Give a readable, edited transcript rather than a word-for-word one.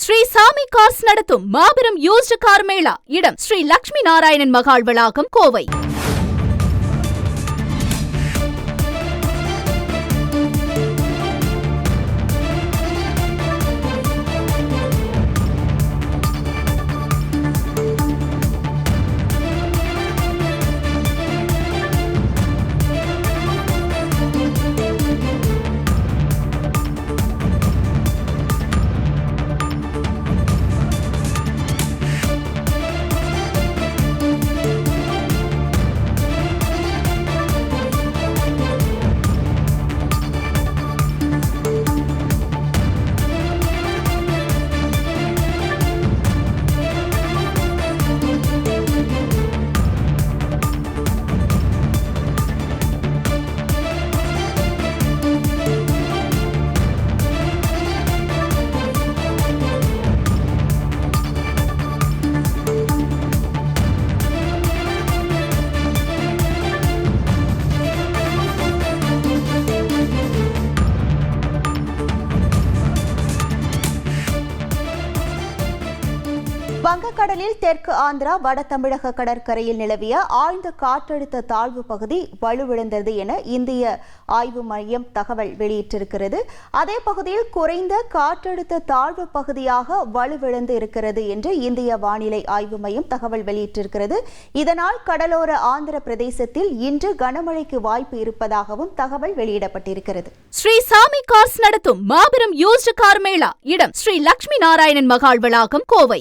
ஸ்ரீ சாமி கார்ஸ் நடத்தும் மாபெரும் யூஸ்டு கார் மேளா. இடம் ஸ்ரீ லட்சுமி நாராயணன் மகால் வளாகம், கோவை. வங்கக்கடலில் தெற்கு ஆந்திரா வட தமிழக கடற்கரையில் நிலவிய ஆழ்ந்த காற்றழுத்த தாழ்வு பகுதி வலுவிழந்தது என இந்திய ஆய்வு மையம் தகவல் வெளியிட்டிருக்கிறது. அதே பகுதியில் குறைந்த காற்றழுத்த தாழ்வு பகுதியாக வலுவிழந்து இருக்கிறது என்று இந்திய வானிலை ஆய்வு மையம் தகவல் வெளியிட்டிருக்கிறது. இதனால் கடலோர ஆந்திர பிரதேசத்தில் இன்று கனமழைக்கு வாய்ப்பு இருப்பதாகவும் தகவல் வெளியிடப்பட்டிருக்கிறது. ஸ்ரீ சாமி கார்ஸ் நடத்தும் மாபெரும் யூஸ்டு கார் மேளா. இடம் ஸ்ரீ லட்சுமி நாராயணன் மகால் வளாகம், கோவை.